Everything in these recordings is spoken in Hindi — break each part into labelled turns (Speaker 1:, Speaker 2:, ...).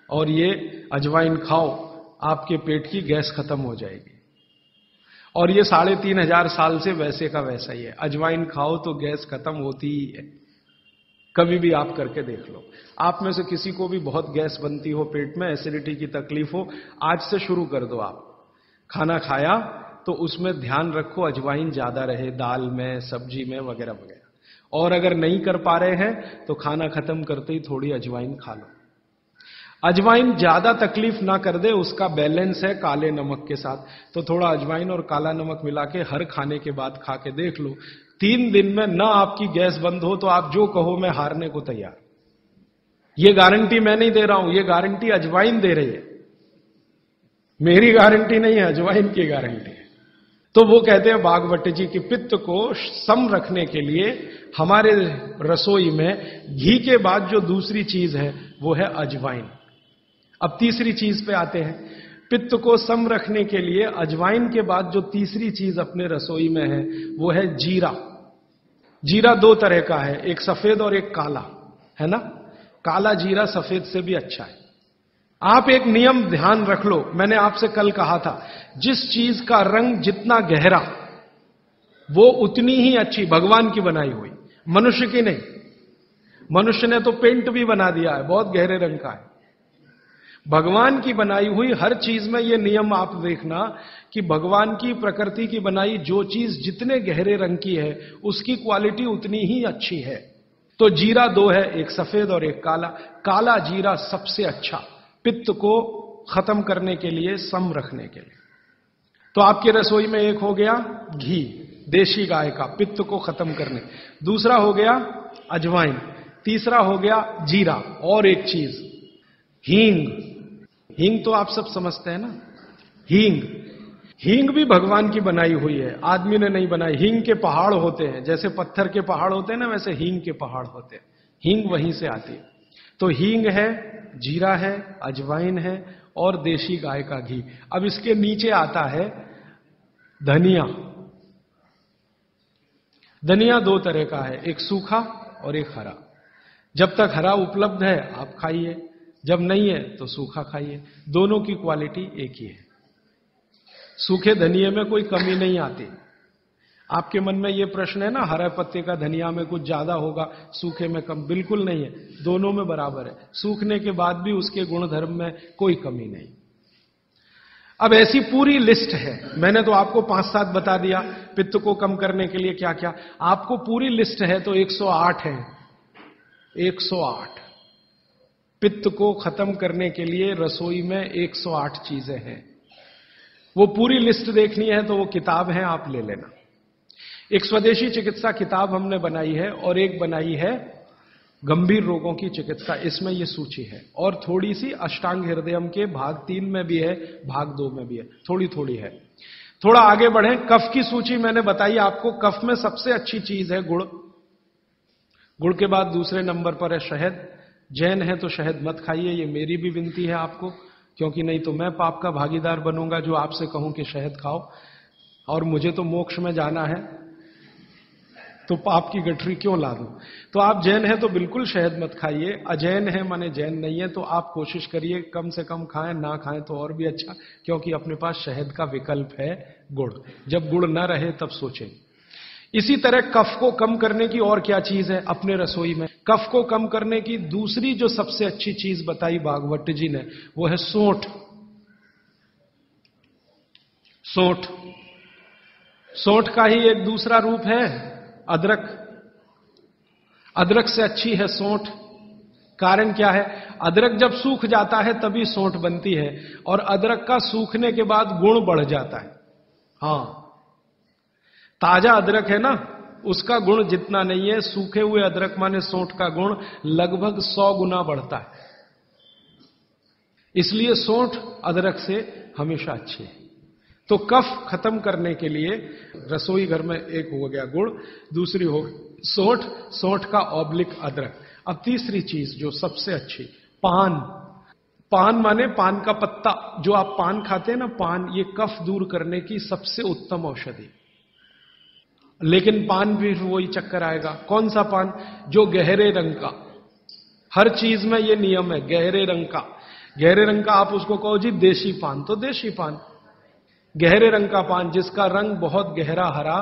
Speaker 1: और ये अजवाइन खाओ, आपके पेट की गैस खत्म हो जाएगी। और ये 3500 साल से वैसे का वैसा ही है। अजवाइन खाओ तो गैस खत्म होती ही है। कभी भी आप करके देख लो। आप में से किसी को भी बहुत गैस बनती हो, पेट में एसिडिटी की तकलीफ हो, आज से शुरू कर दो। आप खाना खाया तो उसमें ध्यान रखो अजवाइन ज्यादा रहे, दाल में, सब्जी में, वगैरह वगैरह। और अगर नहीं कर पा रहे हैं तो खाना खत्म करते ही थोड़ी अजवाइन खा लो। अजवाइन ज्यादा तकलीफ ना कर दे, उसका बैलेंस है काले नमक के साथ। तो थोड़ा अजवाइन और काला नमक मिला के हर खाने के बाद खा के देख लो। 3 दिन में ना आपकी गैस बंद हो तो आप जो कहो मैं हारने को तैयार। ये गारंटी मैं नहीं दे रहा हूं, ये गारंटी अजवाइन दे रही है। मेरी गारंटी नहीं है, अजवाइन की गारंटी है। तो वो कहते हैं भागवत जी की पित्त को सम रखने के लिए हमारे रसोई में घी के बाद जो दूसरी चीज है वो है अजवाइन। अब तीसरी चीज पे आते हैं। पित्त को सम रखने के लिए अजवाइन के बाद जो तीसरी चीज अपने रसोई में है वो है जीरा। जीरा 2 तरह का है, एक सफेद और एक काला, है ना। काला जीरा सफेद से भी अच्छा है। आप एक नियम ध्यान रख लो, मैंने आपसे कल कहा था, जिस चीज का रंग जितना गहरा वो उतनी ही अच्छी, भगवान की बनाई हुई, मनुष्य की नहीं। मनुष्य ने तो पेंट भी बना दिया है, बहुत गहरे रंग का है। भगवान की बनाई हुई हर चीज में ये नियम आप देखना कि भगवान की प्रकृति की बनाई जो चीज जितने गहरे रंग की है उसकी क्वालिटी उतनी ही अच्छी है। तो जीरा 2 है, एक सफेद और एक काला। काला जीरा सबसे अच्छा, पित्त को खत्म करने के लिए, सम रखने के लिए। तो आपके रसोई में एक हो गया घी, देशी गाय का, पित्त को खत्म करने। दूसरा हो गया अजवाइन। तीसरा हो गया जीरा। और एक चीज हींग। हींग तो आप सब समझते हैं ना। हींग, हींग भी भगवान की बनाई हुई है, आदमी ने नहीं बनाई। हींग के पहाड़ होते हैं, जैसे पत्थर के पहाड़ होते हैं ना, वैसे हींग के पहाड़ होते हैं। हींग वहीं से आती है। तो हींग है, जीरा है, अजवाइन है और देशी गाय का घी। अब इसके नीचे आता है धनिया। धनिया 2 तरह का है, एक सूखा और एक हरा। जब तक हरा उपलब्ध है आप खाइए, जब नहीं है तो सूखा खाइए। दोनों की क्वालिटी एक ही है। सूखे धनिये में कोई कमी नहीं आती। आपके मन में यह प्रश्न है ना, हरे पत्ते का धनिया में कुछ ज्यादा होगा, सूखे में कम, बिल्कुल नहीं है, दोनों में बराबर है। सूखने के बाद भी उसके गुणधर्म में कोई कमी नहीं। अब ऐसी पूरी लिस्ट है, मैंने तो आपको 5-7 बता दिया पित्त को कम करने के लिए क्या क्या। आपको पूरी लिस्ट है तो 108 है। 108 पित्त को खत्म करने के लिए रसोई में 108 चीजें हैं। वो पूरी लिस्ट देखनी है तो वो किताब है, आप ले लेना। एक स्वदेशी चिकित्सा किताब हमने बनाई है और एक बनाई है गंभीर रोगों की चिकित्सा, इसमें ये सूची है। और थोड़ी सी अष्टांग हृदयम के भाग 3 में भी है, भाग 2 में भी है, थोड़ी थोड़ी है। थोड़ा आगे बढ़े, कफ की सूची मैंने बताई आपको। कफ में सबसे अच्छी चीज है गुड़। गुड़ के बाद दूसरे नंबर पर है शहद। जैन है तो शहद मत खाइए, ये मेरी भी विनती है आपको, क्योंकि नहीं तो मैं पाप का भागीदार बनूंगा जो आपसे कहूं कि शहद खाओ, और मुझे तो मोक्ष में जाना है, तो पाप की गठरी क्यों ला दूं। तो आप जैन हैं तो बिल्कुल शहद मत खाइए। अजैन है माने जैन नहीं है तो आप कोशिश करिए कम से कम खाएं, ना खाएं तो और भी अच्छा, क्योंकि अपने पास शहद का विकल्प है गुड़। जब गुड़ न रहे तब सोचें। इसी तरह कफ को कम करने की और क्या चीज है अपने रसोई में। कफ को कम करने की दूसरी जो सबसे अच्छी चीज बताई भागवत जी ने वो है सौंठ। सौंठ, सौंठ का ही एक दूसरा रूप है अदरक। अदरक से अच्छी है सौंठ। कारण क्या है, अदरक जब सूख जाता है तभी सौंठ बनती है, और अदरक का सूखने के बाद गुण बढ़ जाता है। हां, ताजा अदरक है ना, उसका गुण जितना नहीं है, सूखे हुए अदरक माने सौंठ का गुण लगभग 100 गुना बढ़ता है। इसलिए सौंठ अदरक से हमेशा अच्छी है। तो कफ खत्म करने के लिए रसोई घर में एक हो गया गुड़, दूसरी हो सौंठ, सौंठ का ऑब्लिक अदरक। अब तीसरी चीज जो सबसे अच्छी, पान। पान माने पान का पत्ता, जो आप पान खाते हैं ना, पान, ये कफ दूर करने की सबसे उत्तम औषधि। लेकिन पान भी वही चक्कर आएगा। कौन सा पान, जो गहरे रंग का। हर चीज में ये नियम है, गहरे रंग का। गहरे रंग का आप उसको कहो जी देशी पान, तो देशी पान। गहरे रंग का पान जिसका रंग बहुत गहरा हरा,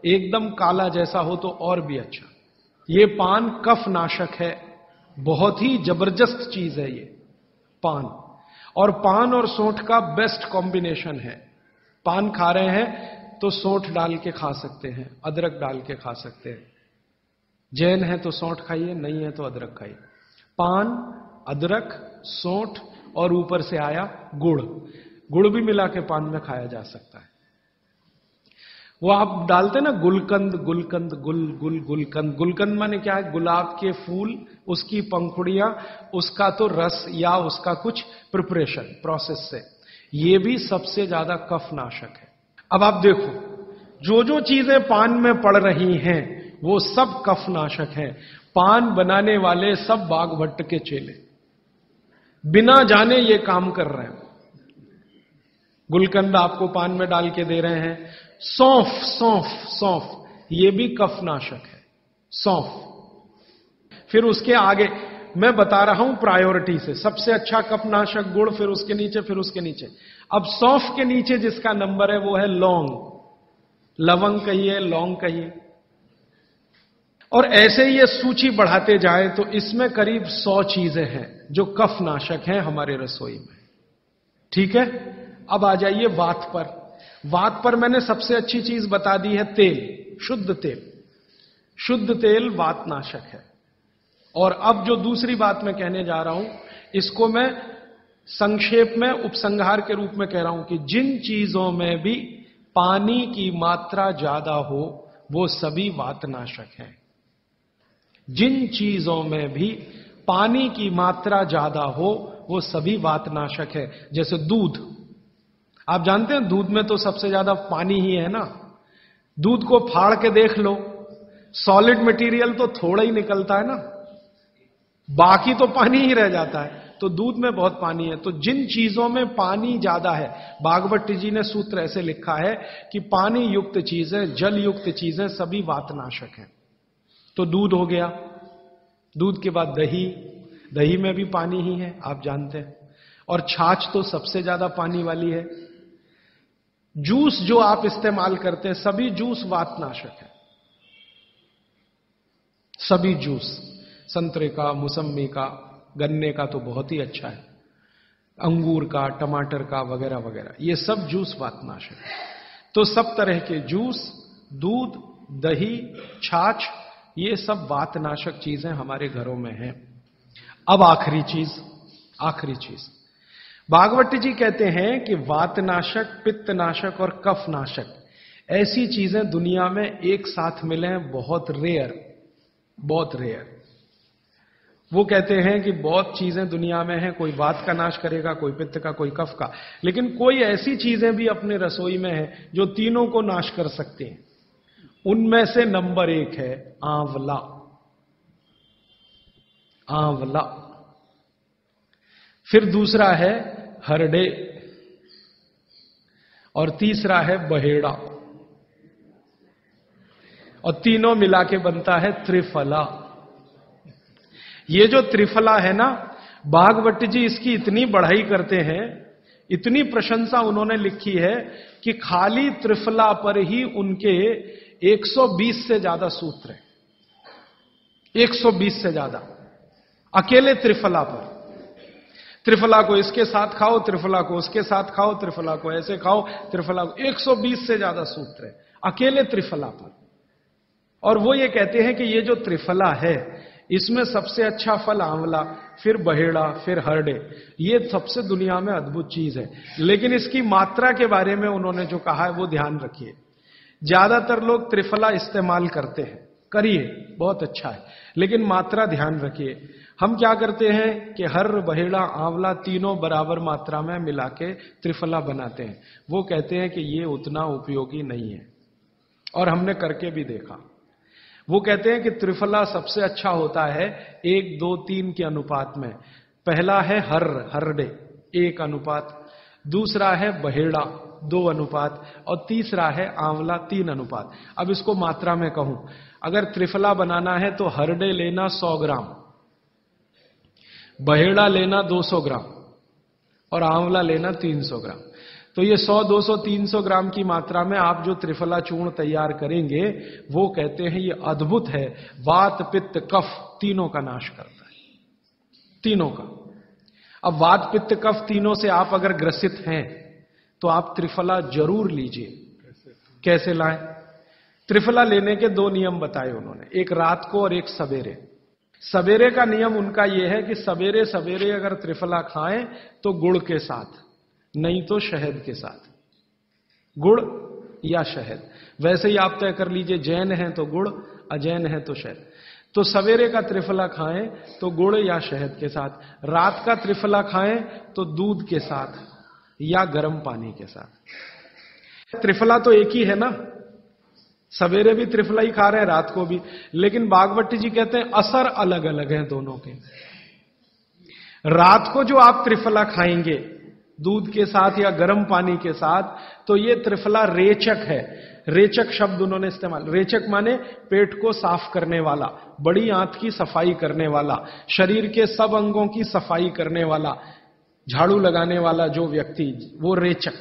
Speaker 1: एकदम काला जैसा हो तो और भी अच्छा। ये पान कफ नाशक है, बहुत ही जबरदस्त चीज है ये पान। और पान और सौंठ का बेस्ट कॉम्बिनेशन है। पान खा रहे हैं तो सौंठ डाल के खा सकते हैं, अदरक डाल के खा सकते हैं। जैन है तो सौंठ खाइए, नहीं है तो अदरक खाइए। पान, अदरक, सौंठ और ऊपर से आया गुड़। गुड़ भी मिला के पान में खाया जा सकता है। वो आप डालते ना गुलकंद, गुलकंद, गुलकंद। गुलकंद माने क्या है? गुलाब के फूल, उसकी पंखुड़ियां, उसका तो रस या उसका कुछ प्रिपरेशन प्रोसेस से, ये भी सबसे ज्यादा कफ नाशक है। अब आप देखो, जो जो चीजें पान में पड़ रही हैं वो सब कफ नाशक हैं। पान बनाने वाले सब बाघभट्ट के चेले, बिना जाने ये काम कर रहे हैं। गुलकंद आपको पान में डाल के दे रहे हैं। सौंफ, सौंफ, सौंफ, ये भी कफ नाशक है, सौंफ। फिर उसके आगे मैं बता रहा हूं प्रायोरिटी से, सबसे अच्छा कफ नाशक गुड़, फिर उसके नीचे, फिर उसके नीचे। अब सौंफ के नीचे जिसका नंबर है वो है लौंग। लवंग कहिए, लौंग कहिए, और ऐसे ही ये सूची बढ़ाते जाए तो इसमें करीब 100 चीजें हैं जो कफ नाशक हैं हमारे रसोई में। ठीक है, अब आ जाइए वात पर। वात पर मैंने सबसे अच्छी चीज बता दी है तेल, शुद्ध तेल। शुद्ध तेल वात नाशक है। और अब जो दूसरी बात मैं कहने जा रहा हूं, इसको मैं संक्षेप में उपसंहार के रूप में कह रहा हूं कि जिन चीजों में भी पानी की मात्रा ज्यादा हो वो सभी वातनाशक हैं। जिन चीजों में भी पानी की मात्रा ज्यादा हो वो सभी वातनाशक है। जैसे दूध, आप जानते हैं दूध में तो सबसे ज्यादा पानी ही है ना। दूध को फाड़ के देख लो, सॉलिड मटेरियल तो थोड़ा ही निकलता है ना, बाकी तो पानी ही रह जाता है। तो दूध में बहुत पानी है। तो जिन चीजों में पानी ज्यादा है, भागवत जी ने सूत्र ऐसे लिखा है कि पानी युक्त चीजें, जल युक्त चीजें सभी वातनाशक हैं। तो दूध हो गया, दूध के बाद दही, दही में भी पानी ही है, आप जानते हैं। और छाछ तो सबसे ज्यादा पानी वाली है। जूस जो आप इस्तेमाल करते हैं, सभी जूस वातनाशक है। सभी जूस, संतरे का, मौसम्मी का, गन्ने का तो बहुत ही अच्छा है, अंगूर का, टमाटर का, वगैरह वगैरह, ये सब जूस वातनाशक है। तो सब तरह के जूस, दूध, दही, छाछ, ये सब वातनाशक चीजें हमारे घरों में हैं। अब आखिरी चीज भागवत जी कहते हैं कि वातनाशक, पित्तनाशक और कफनाशक ऐसी चीजें दुनिया में एक साथ मिले हैं, बहुत रेयर, बहुत रेयर। वो कहते हैं कि बहुत चीजें दुनिया में हैं, कोई वात का नाश करेगा, कोई पित्त का, कोई कफ का, लेकिन कोई ऐसी चीजें भी अपने रसोई में हैं जो तीनों को नाश कर सकते हैं। उनमें से नंबर 1 है आंवला। आंवला। फिर दूसरा है हरडे, और तीसरा है बहेड़ा, और तीनों मिला के बनता है त्रिफला। ये जो त्रिफला है ना, भागवत जी इसकी इतनी बढ़ाई करते हैं, इतनी प्रशंसा उन्होंने लिखी है कि खाली त्रिफला पर ही उनके 120 से ज्यादा सूत्र हैं। 120 से ज्यादा अकेले त्रिफला पर। त्रिफला को इसके साथ खाओ, त्रिफला को उसके साथ खाओ, त्रिफला को ऐसे खाओ, त्रिफला को 120 से ज्यादा सूत्र है अकेले त्रिफला पर। और वो ये कहते हैं कि ये जो त्रिफला है, इसमें सबसे अच्छा फल आंवला, फिर बहेड़ा, फिर हरडे, ये सबसे दुनिया में अद्भुत चीज है। लेकिन इसकी मात्रा के बारे में उन्होंने जो कहा है वो ध्यान रखिए। ज्यादातर लोग त्रिफला इस्तेमाल करते हैं, करिए, बहुत अच्छा है, लेकिन मात्रा ध्यान रखिए। हम क्या करते हैं कि हर, बहेड़ा, आंवला तीनों बराबर मात्रा में मिला के त्रिफला बनाते हैं। वो कहते हैं कि ये उतना उपयोगी नहीं है, और हमने करके भी देखा। वो कहते हैं कि त्रिफला सबसे अच्छा होता है 1, 2, 3 के अनुपात में। पहला है हरडे 1 अनुपात, दूसरा है बहेड़ा 2 अनुपात, और तीसरा है आंवला 3 अनुपात। अब इसको मात्रा में कहूं, अगर त्रिफला बनाना है तो हरडे लेना 100 ग्राम, बहेड़ा लेना 200 ग्राम, और आंवला लेना 300 ग्राम। तो ये 100, 200, 300 ग्राम की मात्रा में आप जो त्रिफला चूर्ण तैयार करेंगे, वो कहते हैं ये अद्भुत है, वात पित्त कफ तीनों का नाश करता है, तीनों का। अब वात पित्त कफ तीनों से आप अगर ग्रसित हैं तो आप त्रिफला जरूर लीजिए। कैसे लाएं? त्रिफला लेने के 2 नियम बताए उन्होंने, एक रात को और एक सवेरे। सवेरे का नियम उनका यह है कि सवेरे सवेरे अगर त्रिफला खाएं तो गुड़ के साथ, नहीं तो शहद के साथ, गुड़ या शहद। वैसे ही आप तय कर लीजिए, जैन हैं तो गुड़, अजैन है तो शहद। तो सवेरे का त्रिफला खाएं तो गुड़ या शहद के साथ, रात का त्रिफला खाएं तो दूध के साथ या गर्म पानी के साथ। त्रिफला तो एक ही है ना, सवेरे भी त्रिफला ही खा रहे हैं, रात को भी। लेकिन बागवती जी कहते हैं असर अलग अलग है दोनों के। रात को जो आप त्रिफला खाएंगे दूध के साथ या गर्म पानी के साथ, तो ये त्रिफला रेचक है। रेचक शब्द उन्होंने इस्तेमाल, रेचक माने पेट को साफ करने वाला, बड़ी आंत की सफाई करने वाला, शरीर के सब अंगों की सफाई करने वाला, झाड़ू लगाने वाला जो व्यक्ति, वो रेचक।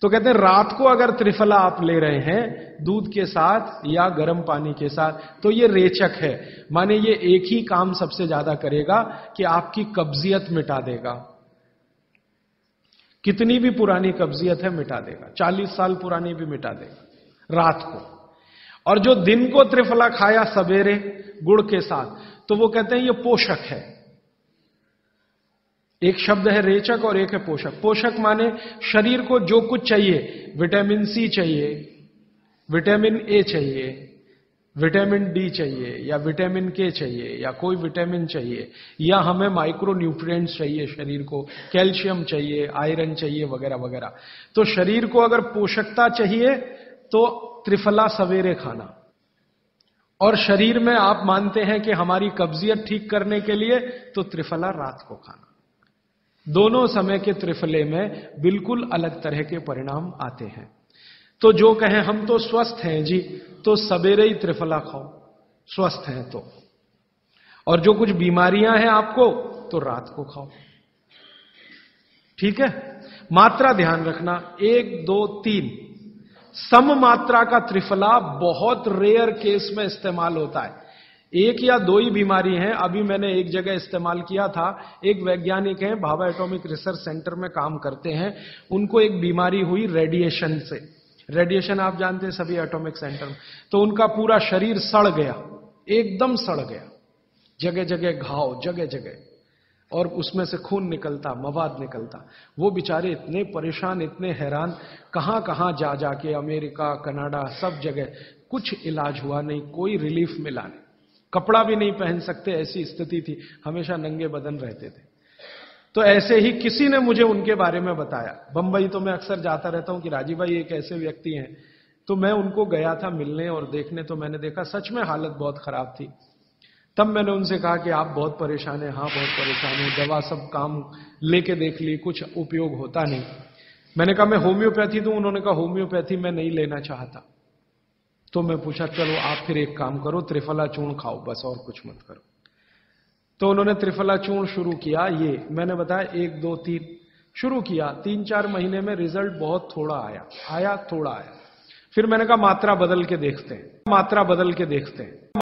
Speaker 1: तो कहते हैं रात को अगर त्रिफला आप ले रहे हैं दूध के साथ या गर्म पानी के साथ, तो ये रेचक है, माने ये एक ही काम सबसे ज्यादा करेगा कि आपकी कब्जियत मिटा देगा। कितनी भी पुरानी कब्जियत है मिटा देगा, 40 साल पुरानी भी मिटा देगा रात को। और जो दिन को त्रिफला खाया सवेरे गुड़ के साथ, तो वो कहते हैं ये पोषक है। एक शब्द है रेचक और एक है पोषक। पोषक माने शरीर को जो कुछ चाहिए, विटामिन सी चाहिए, विटामिन ए चाहिए, विटामिन डी चाहिए, या विटामिन के चाहिए, या कोई विटामिन चाहिए, या हमें माइक्रो न्यूट्रिएंट्स चाहिए शरीर को, कैल्शियम चाहिए, आयरन चाहिए, वगैरह वगैरह। तो शरीर को अगर पोषकता चाहिए तो त्रिफला सवेरे खाना, और शरीर में आप मानते हैं कि हमारी कब्जियत ठीक करने के लिए तो त्रिफला रात को खाना। दोनों समय के त्रिफले में बिल्कुल अलग तरह के परिणाम आते हैं। तो जो कहें हम तो स्वस्थ हैं जी, तो सवेरे ही त्रिफला खाओ स्वस्थ हैं तो, और जो कुछ बीमारियां हैं आपको तो रात को खाओ। ठीक है? मात्रा ध्यान रखना, 1, 2, 3 सम मात्रा का त्रिफला बहुत रेयर केस में इस्तेमाल होता है। 1 या 2 ही बीमारी हैं। अभी मैंने एक जगह इस्तेमाल किया था, एक वैज्ञानिक हैं, भाभा एटॉमिक रिसर्च सेंटर में काम करते हैं, उनको एक बीमारी हुई रेडिएशन से। रेडिएशन आप जानते हैं सभी एटॉमिक सेंटर में। तो उनका पूरा शरीर सड़ गया, एकदम सड़ गया, जगह जगह घाव, जगह जगह, और उसमें से खून निकलता, मवाद निकलता। वो बेचारे इतने परेशान, इतने हैरान, कहां कहां जा जाके, अमेरिका, कनाडा, सब जगह, कुछ इलाज हुआ नहीं, कोई रिलीफ मिला नहीं। कपड़ा भी नहीं पहन सकते, ऐसी स्थिति थी, हमेशा नंगे बदन रहते थे। तो ऐसे ही किसी ने मुझे उनके बारे में बताया। बंबई तो मैं अक्सर जाता रहता हूं कि राजीव भाई एक ऐसे व्यक्ति हैं, तो मैं उनको गया था मिलने और देखने। तो मैंने देखा सच में हालत बहुत खराब थी। तब मैंने उनसे कहा कि आप बहुत परेशान हैं। हाँ बहुत परेशान हूं, दवा सब काम लेके देख ली, कुछ उपयोग होता नहीं। मैंने कहा मैं होम्योपैथी दूं? उन्होंने कहा होम्योपैथी मैं नहीं लेना चाहता। तो मैं पूछा चलो आप फिर एक काम करो, त्रिफला चूर्ण खाओ बस, और कुछ मत करो। तो उन्होंने त्रिफला चूर्ण शुरू किया। ये मैंने बताया 1, 2, 3 शुरू किया। 3-4 महीने में रिजल्ट बहुत थोड़ा आया, थोड़ा आया। फिर मैंने कहा मात्रा बदल के देखते हैं, मात्रा बदल के देखते हैं।